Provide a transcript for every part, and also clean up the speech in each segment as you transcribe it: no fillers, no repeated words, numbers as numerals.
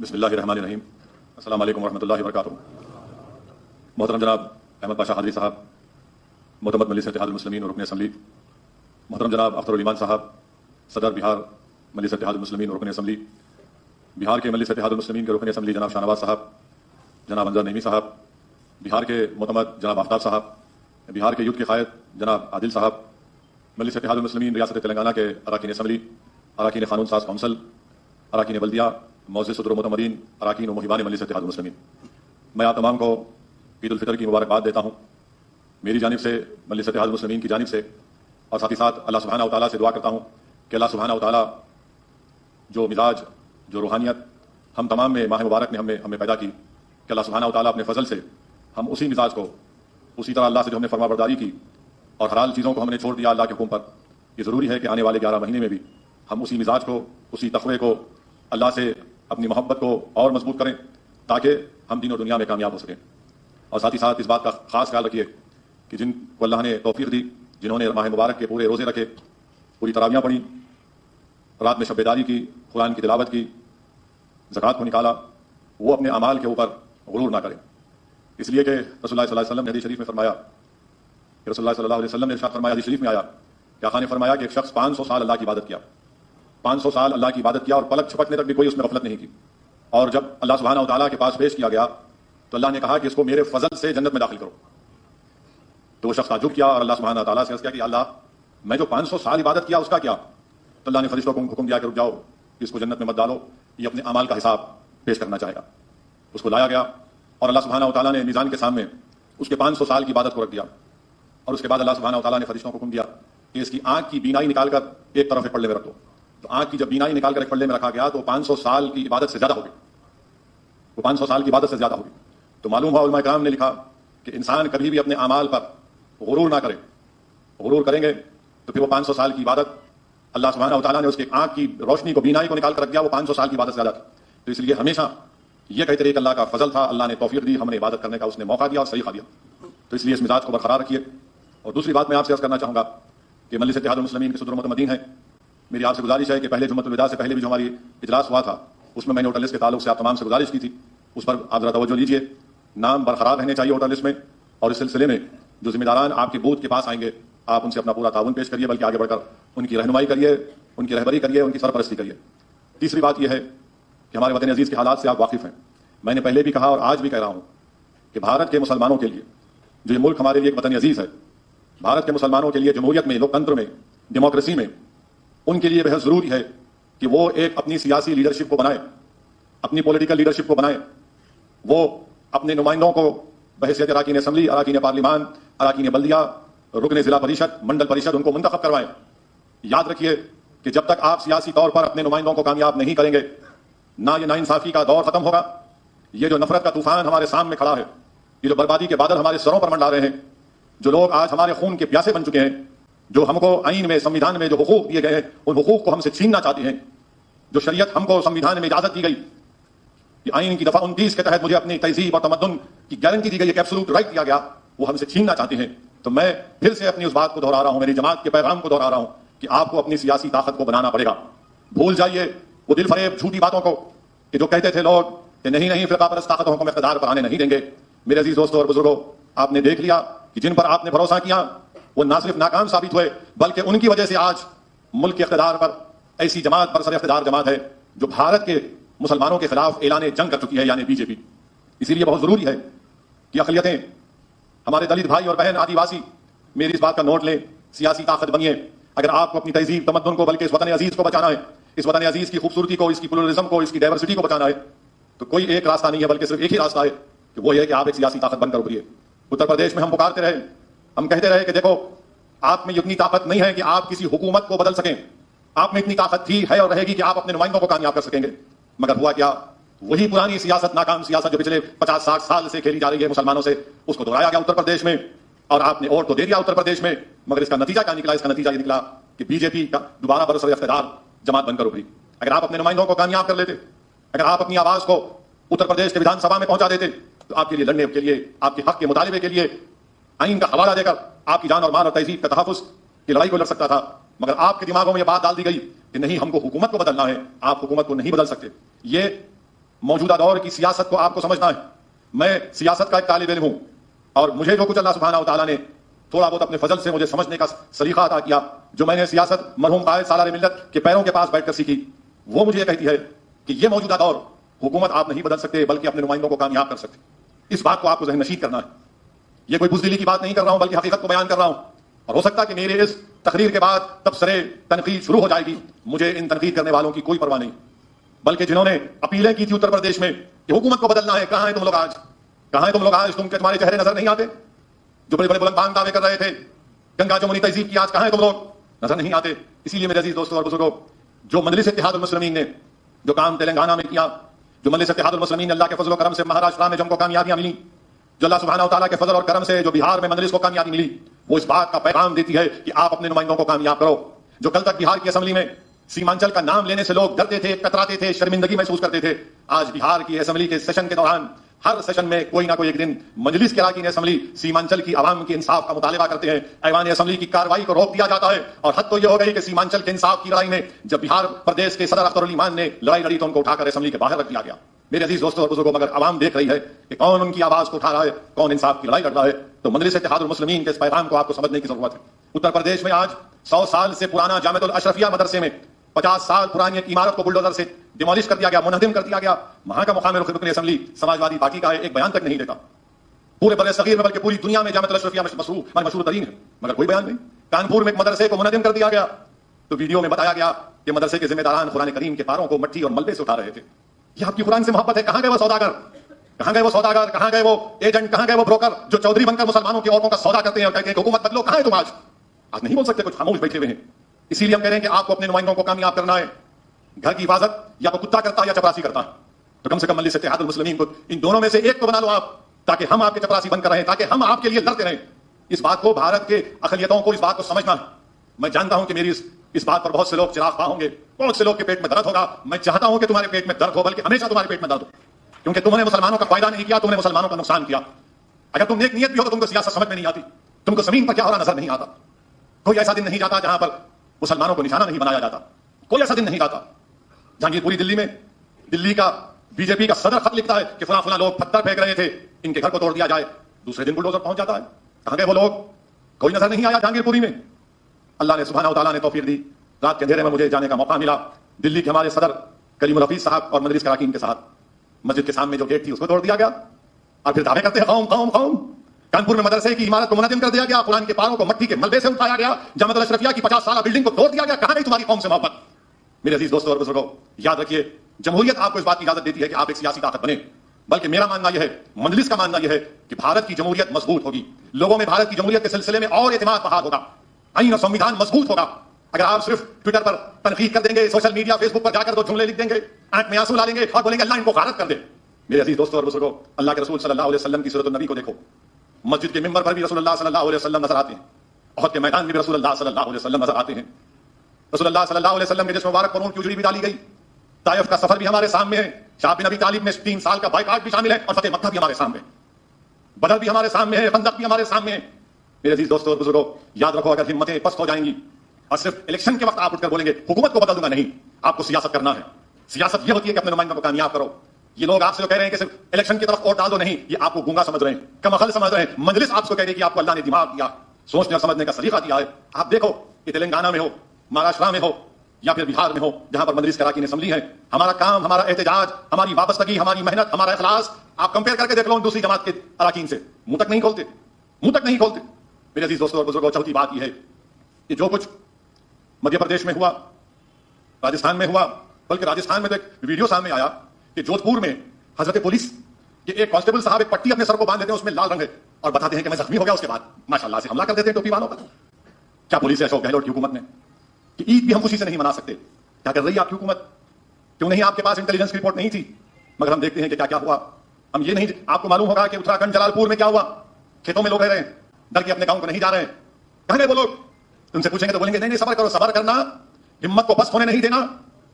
بسم اللہ الرحمن الرحیم. السلام علیکم ورحمۃ اللہ وبرکاتہ. محترم جناب احمد پاشا قادری صاحب، معتمد مجلس اتحاد المسلمین اور رکن اسمبلی، محترم جناب اختر الایمان صاحب، صدر بہار مجلس اتحاد المسلمین اور رکن اسمبلی، بہار کے مجلس اتحاد المسلمین کے رکن اسمبلی جناب شاہ نواز صاحب، جناب انظر نعیمی صاحب، بہار کے معتمد جناب آفتاب صاحب، بہار کے یوتھ کے قائد جناب عادل صاحب، مجلس اتحاد المسلمین ریاست تلنگانہ کے اراکین اسمبلی، اراکین قانون ساز کونسل، اراکین بلدیہ، معزز صدر و معتمدین، اراکین و محبان مجلس اتحاد المسلمین، میں آپ تمام کو عید الفطر کی مبارکباد دیتا ہوں. میری جانب سے، مجلس اتحاد المسلمین کی جانب سے، اور ساتھ ہی ساتھ اللہ سبحانہ و تعالیٰ سے دعا کرتا ہوں کہ اللہ سبحانہ و تعالیٰ جو مزاج، جو روحانیت ہم تمام میں ماہ مبارک نے ہمیں پیدا کی، کہ اللہ سبحانہ و تعالیٰ اپنے فضل سے ہم اسی مزاج کو، اسی طرح اللہ سے جو ہم نے فرما برداری کی اور حلال چیزوں کو ہم نے چھوڑ دیا اللہ کے حکم پر، یہ ضروری ہے کہ آنے والے 11 مہینے میں بھی ہم اسی مزاج کو، اسی تقوی کو، اللہ سے اپنی محبت کو اور مضبوط کریں تاکہ ہم دین و دنیا میں کامیاب ہو سکیں. اور ساتھ ہی ساتھ اس بات کا خاص خیال رکھیے کہ جن کو اللہ نے توفیق دی، جنہوں نے ماہ مبارک کے پورے روزے رکھے، پوری تراویحاں پڑھی، رات میں شب بیداری کی، قرآن کی تلاوت کی، زکوٰۃ کو نکالا، وہ اپنے اعمال کے اوپر غرور نہ کریں. اس لیے کہ رسول اللہ صلی اللہ علیہ وسلم نے حدیث شریف میں فرمایا، کہ رسول اللہ صلی اللہ علیہ وسلم نے ارشاد فرمایا، حدیث شریف میں آیا کہ آقا نے فرمایا کہ ایک شخص 500 سال اللہ کی عبادت کیا، 500 سال اللہ کی عبادت کیا اور پلک چھپکنے تک بھی کوئی اس میں غفلت نہیں کی، اور جب اللہ سبحانہ و تعالیٰ کے پاس پیش کیا گیا تو اللہ نے کہا کہ اس کو میرے فضل سے جنت میں داخل کرو. تو وہ شخص تعجب کیا اور اللہ سبحانہ و تعالیٰ سے عرض کیا کہ اللہ، میں جو 500 سال عبادت کیا اس کا کیا؟ تو اللہ نے فرشتوں کو حکم دیا کہ رک جاؤ، اس کو جنت میں مت ڈالو، یہ اپنے اعمال کا حساب پیش کرنا چاہے گا. اس کو لایا گیا اور اللہ سبحانہ و تعالیٰ نے میزان کے سامنے اس کے 500 سال کی عبادت کو رکھ دیا، اور اس کے بعد اللہ سبحانہ و تعالیٰ نے فرشتوں کو حکم دیا کہ اس کی آنکھ کی بینائی نکال کر ایک طرف ایک پلڑے میں رکھ دو. تو آنکھ کی جب بینائی نکال کر ایک پلڑے میں رکھا گیا تو 500 سال کی عبادت سے زیادہ ہوگی، وہ 500 سال کی عبادت سے زیادہ ہوگی. تو معلوم ہوا، علماء کرام نے لکھا کہ انسان کبھی بھی اپنے اعمال پر غرور نہ کرے. غرور کریں گے تو پھر وہ 500 سال کی عبادت، اللہ سبحانہ و تعالیٰ نے اس کے آنکھ کی روشنی کو، بینائی کو نکال کر رکھ دیا، وہ 500 سال کی عبادت سے زیادہ تھی. تو اس لیے ہمیشہ یہ کہتے رہے کہ اللہ کا فضل تھا، اللہ نے توفیق دی، ہم نے عبادت کرنے کا اس نے موقع دیا اور صحیح دیا. تو اس لیے اس مزاج کو برقرار رکھیے. اور دوسری بات میں آپ سے عرض کرنا چاہوں گا کہ مجلس اتحاد المسلمین کے صدر و معتمدین ہیں، میری آپ سے گزارش ہے کہ پہلے جمعۃ الوداع سے پہلے بھی جو ہماری اجلاس ہوا تھا اس میں نے ووٹر لسٹ کے تعلق سے آپ تمام سے گزارش کی تھی، اس پر آپ ذرا توجہ لیجیے. نام برقرار رہنے چاہیے ووٹر لسٹ میں، اور اس سلسلے میں جو ذمہ داران آپ کے بوتھ کے پاس آئیں گے آپ ان سے اپنا پورا تعاون پیش کریے، بلکہ آگے بڑھ کر ان کی رہنمائی کریے، ان کی رہبری کریے، ان کی سرپرستی کریے. تیسری بات یہ ہے کہ ہمارے وطن عزیز کے حالات سے آپ واقف ہیں. میں نے پہلے بھی کہا اور آج بھی کہہ رہا ہوں کہ بھارت کے مسلمانوں کے لیے جو یہ ملک ہمارے لیے ایک وطن عزیز ہے، بھارت کے مسلمانوں کے لیے جمہوریت میں، لوکتنتر میں، ڈیموکریسی میں ان کے لیے بہت ضروری ہے کہ وہ ایک اپنی سیاسی لیڈرشپ کو بنائیں، اپنی پولیٹیکل لیڈرشپ کو بنائیں. وہ اپنے نمائندوں کو بحیثیت اراکین اسمبلی، اراکین پارلیمان، اراکین بلدیہ، رکن ضلع پریشد، منڈل پریشد ان کو منتخب کروائیں. یاد رکھیے کہ جب تک آپ سیاسی طور پر اپنے نمائندوں کو کامیاب نہیں کریں گے، نہ یہ ناانصافی کا دور ختم ہوگا، یہ جو نفرت کا طوفان ہمارے سامنے کھڑا ہے، یہ جو بربادی کے بادل ہمارے سروں پر منڈا رہے ہیں، جو لوگ آج ہمارے خون کے پیاسے بن چکے ہیں، جو ہم کو آئین میں، سمویدھان میں جو حقوق دیے گئے ہیں ان حقوق کو ہم سے چھیننا چاہتے ہیں، جو شریعت ہم کو سمویدھان میں اجازت دی گئی، یہ آئین کی دفعہ 29 کے تحت مجھے اپنی تہذیب اور تمدن کی گارنٹی دی گئی، ایک ایبسولوٹ رائٹ دیا گیا، وہ ہم سے چھیننا چاہتے ہیں. تو میں پھر سے اپنی اس بات کو دہرا رہا ہوں، میری جماعت کے پیغام کو دہرا رہا ہوں کہ آپ کو اپنی سیاسی طاقت کو بنانا پڑے گا. بھول جائیے وہ دل فریب جھوٹی باتوں کو کہ جو کہتے تھے لوگ کہ نہیں فرقہ پرست طاقتوں کو ہم اقتدار پر آنے نہیں دیں گے. میرے عزیز دوستوں اور بزرگوں، آپ نے دیکھ لیا کہ جن پر آپ نے بھروسہ کیا وہ نہ صرف ناکام ثابت ہوئے، بلکہ ان کی وجہ سے آج ملک کے اقتدار پر ایسی جماعت، برسر اقتدار جماعت ہے جو بھارت کے مسلمانوں کے خلاف اعلان جنگ کر چکی ہے، یعنی بی جے پی. اسی لیے بہت ضروری ہے کہ اقلیتیں، ہمارے دلت بھائی اور بہن، آدیواسی، میری اس بات کا نوٹ لیں، سیاسی طاقت بنیے. اگر آپ کو اپنی تہذیب، تمدن کو، بلکہ اس وطن عزیز کو بچانا ہے، اس وطن عزیز کی خوبصورتی کو، اس کی پلورلزم کو، اس کی ڈائیورسٹی کو بچانا ہے، تو کوئی ایک راستہ نہیں ہے بلکہ صرف ایک ہی راستہ ہے کہ وہ یہ ہے کہ آپ ایک سیاسی طاقت بن کر ابھریے. اتر پردیش میں ہم پکارتے رہے، ہم کہتے رہے کہ دیکھو آپ میں اتنی طاقت نہیں ہے کہ آپ کسی حکومت کو بدل سکیں، آپ میں اتنی طاقت تھی، ہے اور رہے گی کہ آپ اپنے نمائندوں کو کامیاب کر سکیں گے. مگر ہوا کیا؟ وہی پرانی سیاست، ناکام سیاست جو پچھلے 50-60 سال سے کھیلی جا رہی ہے مسلمانوں سے، اس کو دہرایا گیا اتر پردیش میں، اور آپ نے ووٹ تو دے دیا اتر پردیش میں. مگر اس کا نتیجہ کیا نکلا؟ اس کا نتیجہ یہ نکلا کہ بی جے پی کا دوبارہ برسر اقتدار جماعت بن کر ابھری. اگر آپ اپنے نمائندوں کو کامیاب کر لیتے، اگر آپ اپنی آواز کو اتر پردیش کے ویدھان سبھا میں پہنچا دیتے، تو آپ کے لیے لڑنے کے لیے، آپ کے حق کے مطالبے کے لیے آئین کا حوالہ دے کر آپ کی جان اور مال اور تہذیب کا تحفظ کی لڑائی کو لڑ سکتا تھا. مگر آپ کے دماغوں میں یہ بات ڈال دی گئی کہ نہیں، ہم کو حکومت کو بدلنا ہے، آپ حکومت کو نہیں بدل سکتے. یہ موجودہ دور کی سیاست کو آپ کو سمجھنا ہے. میں سیاست کا ایک طالب علم ہوں اور مجھے جو کچھ اللہ سبحانہ و تعالیٰ نے تھوڑا بہت اپنے فضل سے مجھے سمجھنے کا سلیقہ عطا کیا, جو میں نے سیاست مرحوم قائد سالار ملت کے پیروں کے پاس بیٹھ کر سیکھی, وہ مجھے یہ کہتی ہے کہ یہ موجودہ دور حکومت آپ نہیں بدل سکتے بلکہ اپنے نمائندوں کو کامیاب کر سکتے. اس بات کو آپ کو ذہن نشین کرنا ہے. یہ کوئی بزدلی کی بات نہیں کر رہا ہوں بلکہ حقیقت کو بیان کر رہا ہوں, اور ہو سکتا ہے کہ میرے اس تقریر کے بعد تبصرے تنقید شروع ہو جائے گی. مجھے ان تنقید کرنے والوں کی کوئی پرواہ نہیں, بلکہ جنہوں نے اپیلیں کی تھی اتر پردیش میں کہ حکومت کو بدلنا ہے, کہاں ہیں تم لوگ آج؟ کہاں ہیں تم لوگ آج؟ تم کے تمہارے چہرے نظر نہیں آتے. جو بڑے بڑے بلند بانگ دعوے کر رہے تھے گنگا جمنی تہذیب کی, آج کہاں ہیں تم لوگ؟ نظر نہیں آتے. اسی لیے میرے عزیز دوستوں اور بزرگوں, جو مجلس اتحاد المسلمین نے جو کام تلنگانہ میں کیا, جو مجلس اتحاد المسلمین نے اللہ کے فضل و کرم سے مہاراشٹر میں جو ہم کو کامیابیاں ملی, جو اللہ سبحانہ و تعالیٰ کے فضل اور کرم سے جو بہار میں مجلس کو کامیابی ملی, وہ اس بات کا پیغام دیتی ہے کہ آپ اپنے نمائندوں کو کامیاب کرو. جو کل تک بہار کی اسمبلی میں سیمانچل کا نام لینے سے لوگ ڈرتے تھے, کتراتے تھے, شرمندگی محسوس کرتے تھے, آج بہار کی اسمبلی کے سیشن کے دوران ہر سیشن میں کوئی نہ کوئی ایک دن مجلس کے اراکین اسمبلی سیمانچل کی عوام کے انصاف کا مطالبہ کرتے ہیں. ایوان اسمبلی کی کارروائی کو روک دیا جاتا ہے, اور حد تو یہ ہو گئی کہ سیمانچل کے انصاف کی لڑائی میں جب بہار پردیش کے صدر اختر علی مان نے لڑائی لڑی تو ان کو اٹھا کر اسمبلی کے باہر رکھ دیا گیا. میرے عزیز دوستوں اور بزرگوں, مگر عوام دیکھ رہی ہے کہ کون ان کی آواز کو اٹھا رہا ہے, کون انصاف کی لڑائی لڑ رہا ہے. تو مجلس اتحاد المسلمین کے اس پیغام کو آپ کو سمجھنے کی ضرورت ہے. اتر پردیش میں آج 100 سال سے پرانا جامعۃ الاشرفیہ مدرسے میں 50 سال پرانی ایک عمارت کو بلڈوزر سے ڈیمولش کر دیا گیا, منہدم کر دیا گیا. وہاں کا مقام رکن اسمبلی سماجوادی پارٹی کا ہے, ایک بیان تک نہیں دیتا. پورے بر صغیر میں بلکہ پوری دنیا میں جامعۃ الاشرفیہ مشہور ترین ہے, مگر کوئی بیان نہیں. کانپور میں ایک مدرسے کو منہدم کر دیا گیا تو ویڈیو میں بتایا گیا کہ مدرسے کے ذمہ داران قرآن کریم کے پاروں کو مٹی اور ملبے سے اٹھا رہے تھے. یہ آپ کی قرآن سے محبت ہے؟ کہاں گئے وہ سوداگر؟ کہاں گئے وہ سوداگر؟ کہاں گئے وہ ایجنٹ؟ کہاں گئے وہ بروکر جو چودھری بن کر مسلمانوں کی عورتوں کا سودا کرتے ہیں اور کہتے ہیں حکومت بدلو؟ کہاں ہے تم آج؟ آج نہیں بول سکتے, کچھ خاموش بیٹھے ہوئے ہیں. اسی لیے ہم کہہ رہے ہیں کہ آپ کو اپنے نمائندوں کو کامیاب کرنا ہے. گھر کی حفاظت یا تو کتا کرتا ہے یا چپراسی کرتا ہے, تو کم سے کم مجلس اتحاد المسلمین کو ان دونوں میں سے ایک کو بنا لو آپ, تاکہ ہم آپ کے چپراسی بن کر رہیں, تاکہ ہم آپ کے لیے لڑتے رہیں. اس بات کو بھارت کے اقلیتوں کو اس بات کو سمجھنا ہے. میں جانتا ہوں کہ میری اس بات پر بہت سے لوگ چراغ پا ہوں گے, بہت سے لوگ کے پیٹ میں درد ہوگا. میں چاہتا ہوں کہ تمہارے پیٹ میں درد ہو, بلکہ ہمیشہ تمہارے پیٹ میں درد ہو, کیونکہ تم نے مسلمانوں کا فائدہ نہیں کیا, تم نے مسلمانوں کا نقصان کیا. اگر تم نیک نیت بھی ہو تو تم کو سیاست سمجھ میں نہیں آتی, تم کو زمین پر کیا ہو رہا نظر نہیں آتا. کوئی ایسا دن نہیں جاتا جہاں پر مسلمانوں کو نشانہ نہیں بنایا جاتا. کوئی ایسا دن نہیں جاتا جہاں پوری دلی میں دلی کا بی جے پی کا صدر خط لکھتا ہے کہ فلاں فلاں لوگ پتھر پھینک رہے تھے, ان کے گھر کو توڑ دیا جائے. دوسرے دن بلڈوزر پہنچ جاتا ہے. کہاں گئے وہ لوگ؟ کوئی نظر نہیں آیا جہانگیر پوری میں. اللہ نے سبحانہ و تعالیٰ نے توفیق دی, رات کے اندھیرے میں مجھے جانے کا موقع ملا. دلی کے ہمارے صدر کریم الحفیظ صاحب اور مجلس اراکین کے ساتھ مسجد کے سامنے جو گیٹ تھی اس کو توڑ دیا گیا, اور پھر دعوے کرتے ہیں قوم قوم قوم. کانپور میں مدرسے کی عمارت کو منہدم کر دیا گیا, قرآن کے پاروں کو مٹی کے ملبے سے اٹھایا گیا, جامعۃ الاشرفیہ کی 50 سالہ بلڈنگ کو توڑ دیا گیا. کہاں گئی تمہاری قوم سے محبت؟ میرے عزیز دوستوں اور بزرگوں, یاد رکھیے جمہوریت آپ کو اس بات کی اجازت دیتی ہے کہ آپ ایک سیاسی طاقت بنے, بلکہ میرا ماننا یہ ہے, مجلس کا ماننا یہ ہے کہ بھارت کی جمہوریت مضبوط ہوگی, لوگوں میں بھارت کی جمہوریت کے سلسلے میں اور اعتماد بحال ہوگا, آئین اور سنویدھان مضبوط ہوگا. اگر آپ صرف ٹویٹر پر تنقید کر دیں گے, سوشل میڈیا فیس بک پر جا کر دو جملے لکھ دیں گے, آنکھ میں آنسو لا لیں گے اور بولیں گے اللہ ان کو غارت کر دے. میرے عزیز دوستوں اور بزرگوں, اللہ کے رسول صلی اللہ علیہ وسلم کی سیرت النبی کو دیکھو. مسجد کے ممبر پر بھی رسول اللہ صلی اللہ علیہ وسلم نظر آتے ہیں, احد کے میدان میں بھی رسول اللہ صلی اللہ علیہ وسلم نظر آتے ہیں. رسول اللہ صلی اللہ علیہ وسلم کے جسم مبارک پر اونٹ کی اجڑی بھی ڈالی گئی. طائف کا سفر بھی ہمارے سامنے ہے, شعب بن ابی طالب میں 3 سال کا بائیکاٹ بھی شامل ہے, اور فتح مکہ بھی ہمارے سامنے ہے, بدر بھی ہمارے سامنے ہے, خندق بھی ہمارے سامنے ہے. میرے عزیز دوستوں اور بزرگوں, یاد رکھو اگر ہمتیں پست ہو جائیں گی اور صرف الیکشن کے وقت آپ اٹھ کر بولیں گے حکومت کو بدل دوں گا, نہیں, آپ کو سیاست کرنا ہے. سیاست یہ ہوتی ہے کہ اپنے نمائندوں کو کامیاب کرو. یہ لوگ آپ سے جو کہہ رہے ہیں کہ صرف الیکشن کی طرف ووٹ ڈال دو, نہیں, یہ آپ کو گونگا سمجھ رہے ہیں, کم عقل سمجھ رہے ہیں. مجلس آپ کو کہہ رہی ہے کہ آپ کو اللہ نے دماغ دیا, سوچنے اور سمجھنے کا سلیقہ دیا ہے. آپ دیکھو کہ تلنگانہ میں ہو, مہاراشٹر میں ہو یا پھر بہار میں ہو, جہاں پر مجلس اراکین اسمبلی ہے, ہمارا کام, ہمارا احتجاج, ہماری وابستگی, ہماری محنت, ہمارا اخلاص, آپ کمپیئر کر کے دیکھ لو دوسری جماعت کے اراکین سے, منہ تک نہیں کھولتے, منہ تک نہیں کھولتے. میرے عزیز دوستوں اور بزرگوں, چوتھی بات یہ ہے کہ جو کچھ مدھیہ پردیش میں ہوا, راجستھان میں ہوا, بلکہ راجستھان میں تو ایک ویڈیو سامنے آیا کہ جودھ پور میں حضرت پولیس کہ ایک کانسٹیبل صاحب ایک پٹی اپنے سر کو باندھ دیتے ہیں, اس میں لال رنگ ہے, اور بتاتے ہیں کہ میں زخمی ہو گیا, اس کے بعد ماشاءاللہ سے حملہ کر دیتے ہیں ٹوپی والوں پر. کیا پولیس ہے اشوک گہلوٹ کی حکومت نے کہ عید بھی ہم خوشی سے نہیں منا سکتے؟ کیا کر رہی ہے آپ کی حکومت؟ کیوں نہیں آپ کے پاس انٹیلیجنس کی رپورٹ نہیں تھی؟ مگر ہم دیکھتے ہیں کہ کیا کیا ہوا. ہم یہ نہیں, آپ کو معلوم ہوگا کہ اتراکھنڈ جلال پور میں کیا ہوا, کھیتوں میں لوگ رہ رہے ہیں, ڈر کے اپنے گاؤں کو نہیں جا رہے ہیں. کہاں گئے وہ لوگ؟ ان سے پوچھیں گے تو بولیں گے نہیں صبر کرو, صبر کرنا, ہمت کو پست ہونے نہیں دینا,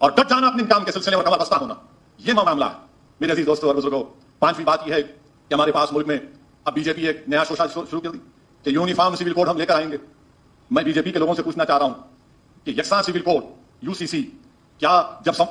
اور ڈٹ جانا اپنے کام کے سلسلے میں, کمر بستہ ہونا, یہ معاملہ ہے. میرے عزیز دوستوں اور بزرگوں, 5ویں بات یہ ہے کہ ہمارے پاس ملک میں اب بی جے پی ایک نیا شوشہ شروع کر دی کہ یونیفارم سول کوڈ ہم لے کر آئیں گے. میں بی جے پی کے لوگوں سے پوچھنا چاہ رہا ہوں کہ یکساں سول کوڈ UCC کیا جب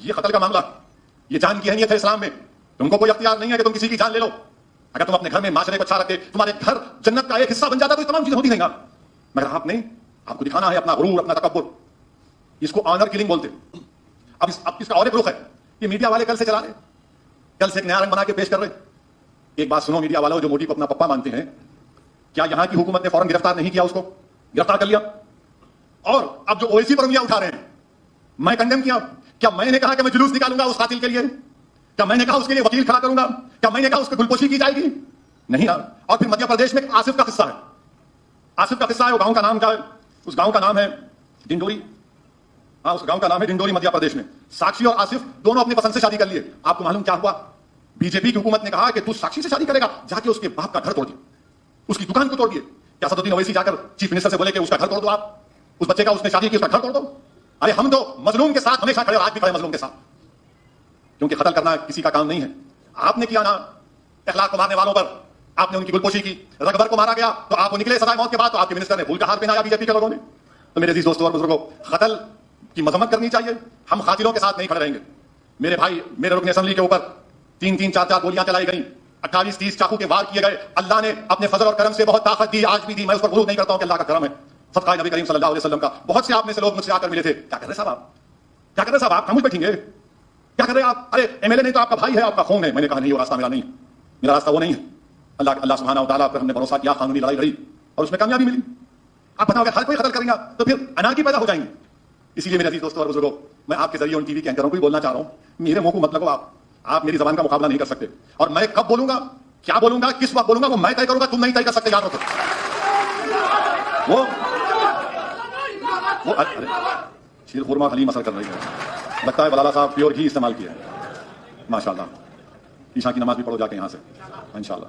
یہ قتل کا معاملہ، یہ جان کی اہمیت ہے اسلام میں، تم کو کوئی اختیار نہیں ہے کہ تم کسی کی جان لے لو. اگر تم اپنے گھر میں معاشرے کو اچھا رکھتے، تمہارے گھر جنت کا ایک حصہ بن جاتا تو یہ تمام چیزیں ہوتی نہیں. مگر آپ کو دکھانا ہے اپنا غرور، اپنا تکبر. اس کو آنر کلنگ بولتے. اب اس کا اور ایک رخ ہے، یہ میڈیا والے کل سے چلا رہے، کل سے ایک نیا رنگ بنا کے پیش کر رہے. ایک بات سنو میڈیا والوں جو مودی کو اپنا پپا مانتے ہیں، کیا یہاں کی حکومت نے فوراً گرفتار نہیں کیا؟ اس کو گرفتار کر لیا، اور اب جو اویسی پر انگلیاں اٹھا رہے ہیں، میں کنڈیم کیا. کیا میں نے کہا کہ میں جلوس نکالوں گا اس قاتل کے لیے؟ کیا میں نے کہا اس کے لیے وکیل کھڑا کروں گا؟ کیا میں نے کہا اس کی گلپوشی کی جائے گی؟ نہیں. اور پھر مدھیہ پردیش میں آصف کا قصہ ہے. آصف کا قصہ ہے، وہ گاؤں کا نام کیا ہے؟ اس گاؤں کا نام ہے ڈنڈوری. ہاں، اس گاؤں کا نام ہے ڈنڈوری، مدھیہ پردیش میں. ساکشی اور آصف دونوں اپنی پسند سے شادی کر لیے. آپ کو معلوم کیا ہوا؟ بی جے پی کی حکومت نے کہا کہ تو ساکشی سے شادی کرے گا، جا کے اس کے باپ کا گھر توڑ دیا، اس کی دکان کو توڑ دیے. کیا اسدالدین اویسی جا کر چیف منسٹر سے بولے کہ اس کا گھر توڑ دو، آپ اس بچے کا اس نے شادی کی اس کا گھر توڑ دو؟ ارے ہم تو مظلوم کے ساتھ ہمیشہ کھڑے، آج بھی کھڑے مظلوم کے ساتھ، کیونکہ قتل کرنا کسی کا کام نہیں ہے. آپ نے کیا نا اخلاق کو مارنے والوں پر، آپ نے ان کی گلپوشی کی. رغبر کو مارا گیا تو آپ کو نکلے سزائے موت کے بعد، تو آپ کے منسٹر نے پھول کا ہار پہنایا بی جے پی کے لوگوں نے. تو میرے عزیز دوستوں اور بزرگوں، قتل کی مذمت کرنی چاہیے. ہم قاتلوں کے ساتھ نہیں کھڑے رہیں گے. میرے بھائی، میرے رکن اسمبلی کے اوپر 3 4 گولیاں چلائی گئیں، 28 30 چاقو کے وار کیے گئے. اللہ نے اپنے فضل اور کرم سے بہت طاقت دی، آج بھی دی. میں اس پر غرور نہیں کرتا ہوں کہ اللہ کا کرم ہے، صدقہ نبی کریم صلی اللہ علیہ وسلم کا. بہت سے آپ میں سے لوگ مجھ سے آ کر ملے تھے، کیا کر رہے صاحب آپ، کیا کر رہے صاحب آپ، خاموش بیٹھیں گے، کیا کر رہے آپ؟ ارے ایم ایل اے نہیں تو آپ کا بھائی ہے، آپ کا خون ہے. میں نے کہا نہیں، وہ راستہ میرا نہیں، میرا راستہ وہ نہیں ہے. اللہ سبحانہ و تعالیٰ پر ہم نے بھروسہ کیا، قانونی لڑائی لڑی اور اس میں کامیابی ملی. آپ بتاؤ کہ ہر کوئی قتل کرے گا تو پھر انارکی پیدا ہو جائیں گے. اسی لیے میرے عزیز دوستوں اور بزرگوں، میں آپ کے ذریعے ان ٹی وی کے اینکروں کو بھی بولنا چاہ رہا ہوں، میرے منہ کو مت لگو. آپ میری زبان کا مقابلہ نہیں کر سکتے، اور میں کب بولوں گا، کیا بولوں گا، کس وقت بولوں گا، وہ میں طے کروں گا، تم نہیں طے کر سکتے. یاد رکھو. وہ شیر خورما حلیم اثر کر رہی ہے، لگتا ہے بلالا صاحب پیور گھی استعمال کیا ہے. ماشاء اللہ، عشاء کی نماز بھی پڑھو جا کے یہاں سے انشاءاللہ.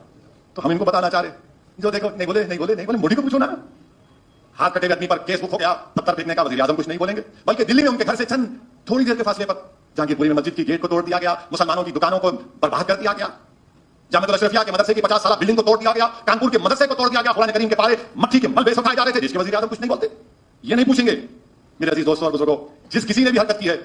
تو ہم ان کو بتانا چاہ رہے، جو دیکھو نہیں بولے مودی کو پوچھو نا. ہاتھ کٹے ہوئے آدمی پر کیس بک ہو گیا، پتھر پھینکنے کا، وزیر اعظم کچھ نہیں بولیں گے. بلکہ دلی میں ان کے گھر سے چند تھوڑی دیر کے فاصلے پر جہانگیر پوری میں مسجد کی گیٹ کو توڑ دیا گیا، مسلمانوں کی دکانوں کو برباد کر دیا گیا، جامعۃ الاشرفیہ کے مدرسے کی 50 سالہ بلڈنگ کو توڑ دیا گیا، کانپور کے مدرسے کو توڑ دیا گیا. قرآن کریم کے پارے مٹی کے ملبے سکھائے جا رہے تھے، جس کے وزیر اعظم کچھ نہیں بولتے. یہ نہیں پوچھیں گے. میرے عزیز دوستوں اور بزرگوں، جس کسی نے بھی حرکت کی ہے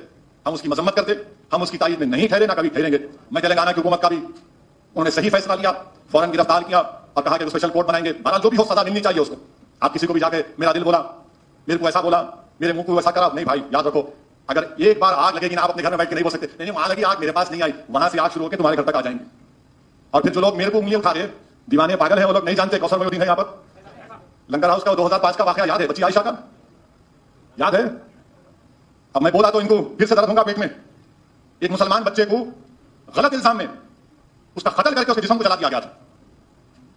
ہم اس کی مذمت کرتے، ہم اس کی تائید میں نہیں ٹھہرے، نہ کبھی ٹھہریں گے. میں تلنگانہ کی حکومت کا بھی، انہوں نے صحیح فیصلہ لیا، فوراً گرفتار کیا اور کہا کہ اسپیشل کورٹ بنائیں گے. بہرحال جو بھی ہو سزا ملنی چاہیے اس کو. آپ کسی کو بھی جا کے میرا دل بولا، میرے کو ایسا بولا، میرے منہ کو ایسا کرا، نہیں بھائی یاد رکھو، اگر ایک بار آگ لگے گی نا، آپ اپنے گھر میں بیٹھ کے نہیں بول سکتے نہیں وہاں لگی آگ میرے پاس نہیں آئی، وہاں سے آگ شروع ہو کے تمہارے گھر تک آ جائیں گے. اور پھر جو لوگ میرے کو انگلیاں اٹھا رہے، دیوانے پاگل ہیں، وہ لوگ نہیں جانتے کوثر محی الدین ہے یہاں پر. لنگر ہاؤس کا 2005 کا واقعہ یاد ہے، بچی عائشہ کا یاد ہے. اب میں بولا تو ان کو پھر سے درد ہوگا پیٹ میں. ایک مسلمان بچے کو غلط الزام میں اس کا قتل کر کے اس کے جسم کو جلا دیا گیا تھا.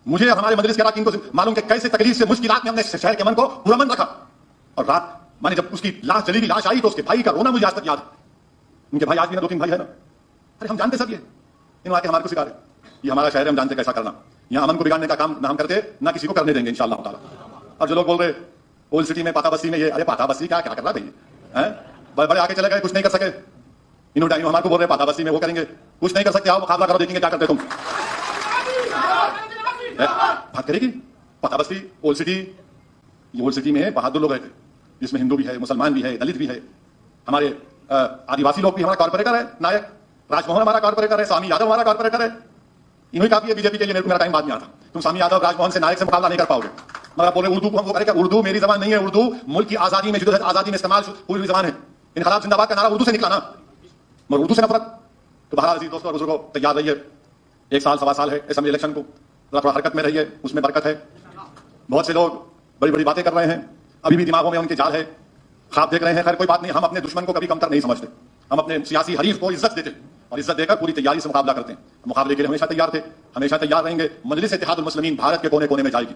مجھے ہمارے مجلس کے اراکین کو معلوم کہ کیسے تکلیف سے مشکلات میں ہم نے شہر کے من کو پرامن رکھا. اور رات میں نے جب اس کی لاش جلی ہوئی لاش آئی تو اس کے بھائی کا رونا مجھے آج تک یاد ہے. ان کے بھائی آج بھی نا 2 3 بھائی ہے نا. ارے ہم جانتے سب، یہ انہوں آ کے ہمارے کو سکھا رہے، یہ ہمارا شہر ہے، ہم جانتے کیسا کرنا. یہاں امن کو بگاڑنے کا کام نہ ہم کرتے، نہ کسی کو کرنے دیں گے انشاءاللہ تعالیٰ. اور جو لوگ بول رہے اولڈ سٹی میں پاتا بستی میں یہ، ارے پاتا بستی کیا کر رہا بھائی، بڑے آگے چلے گئے، کچھ نہیں کر سکے. انہوں ٹائم ہمارے کو بول رہے پاتا بستی میں وہ کریں گے، کچھ نہیں کر سکتے. آؤ مقابلہ کرو، دیکھیں گے کیا کرتے تم. بات کرے گی پاتا بستی اولڈ سٹی. یہ اولڈ سٹی میں بہادر لوگ رہتے، جس میں ہندو بھی ہے، مسلمان بھی ہے، دلت بھی ہے، ہمارے آدیواسی لوگ بھی. ہمارا کارپوریٹر ہے نائک راج موہن، ہمارا کارپوریٹر ہے. سوامی یادو ہمارا کارپوریٹر ہے. انہیں کافی ہے بی جے پی کے لیے. میرا ٹائم بعد میں آتا، تم سوامی یادو راج موہن سے نائک سے مقابلہ نہیں کر پاؤ گے. مگر بولے اردو کو ہم کو کرے گا. اردو میری زبان نہیں ہے، اردو ملک کی آزادی میں، جدوجہد آزادی میں استعمال ہوئی زبان ہے. انقلاب زندہ باد کا نعرہ اردو سے نکلا نا، مگر اردو سے نفرت. تو بہرحال عزیز دوستوں اور بزرگوں، تیار رہیے. 1 سال 1.25 سال ہے اسمبلی الیکشن کو، تھوڑا حرکت میں رہیے، اس میں برکت ہے. بہت سے لوگ بڑی بڑی باتیں کر رہے ہیں، ابھی بھی دماغوں میں ان کے جال ہے، خواب دیکھ رہے ہیں. خیر کوئی بات نہیں، ہم اپنے دشمن کو کبھی کمتر نہیں سمجھتے. ہم اپنے سیاسی حریف کو عزت دیتے اور عزت دے کر پوری تیاری سے مقابلہ کرتے ہیں. مقابلے کے لیے ہمیشہ تیار تھے، ہمیشہ تیار رہیں گے. مجلس اتحاد المسلمین بھارت کے کونے کونے میں جائے گی.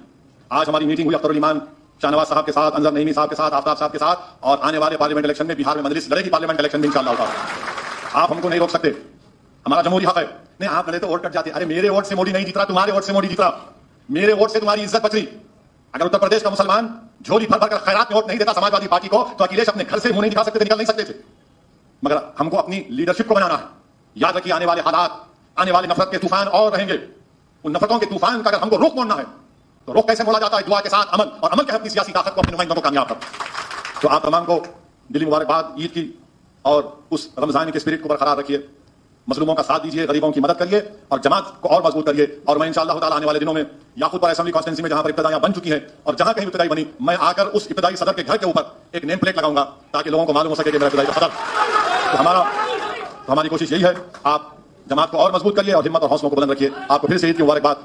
آج ہماری میٹنگ ہوئی اختر الایمان شاہ نواز صاحب کے ساتھ، انظر نعیمی صاحب کے ساتھ، آفتاب صاحب کے ساتھ. اور آنے والے پارلیمنٹ الیکشن میں بہار میں مجلس لڑے گی، پارلیمنٹ الیکشن میں انشاءاللہ تعالی. آپ ہم کو نہیں روک سکتے، ہمارا جمہوری حق ہے. نہیں آپ لڑے تو ووٹ کٹ جاتے. ارے میرے ووٹ سے موڈی نہیں جیت رہا، تمہارے ووٹ سے موڈی جیت رہا. میرے ووٹ سے تمہاری عزت بچ رہی. اگر اتر پردیش کا مسلمان جھولی بھر بھر کر خیرات میں ووٹ نہیں دیتا سماجوادی پارٹی کو، تو اکھلیش اپنے گھر سے منہ نہیں دکھا سکتے تھے، نکل نہیں سکتے تھے. مگر ہم کو اپنی لیڈرشپ کو بنانا ہے. یاد رکھیے آنے والے حالات، آنے والے نفرت کے طوفان اور رہیں گے. ان نفرتوں کے طوفان کا اگر ہم کو روک موڑنا ہے تو روک کیسے موڑا جاتا ہے؟ دعا کے ساتھ، عمل، اور عمل کے اپنی سیاسی طاقت کو، اپنے نمائندوں کو کامیاب کر. تو آپ تمام کو دلی مبارکباد عید کی. اور اس رمضان کے اسپرٹ کو برقرار رکھیے، مظلوموں کا ساتھ دیجیے، غریبوں کی مدد کریے اور جماعت کو اور مضبوط کریے. اور میں انشاءاللہ تعالی آنے والے دنوں میں یاقوت پورہ اسمبلی کانسٹیٹنسی میں جہاں پر ابتدائیاں بن چکی ہیں اور جہاں کہیں ابتدائی بنی، میں آ کر اس ابتدائی صدر کے گھر کے اوپر ایک نیم پلیٹ لگاؤں گا تاکہ لوگوں کو معلوم ہو سکے کہ میرا ابتدائی کا صدر. تو ہماری کوشش یہی ہے، آپ جماعت کو اور مضبوط کریے اور ہمت اور حوصلوں کو بلند رکھیے. آپ کو پھر سے عید کی مبارکباد.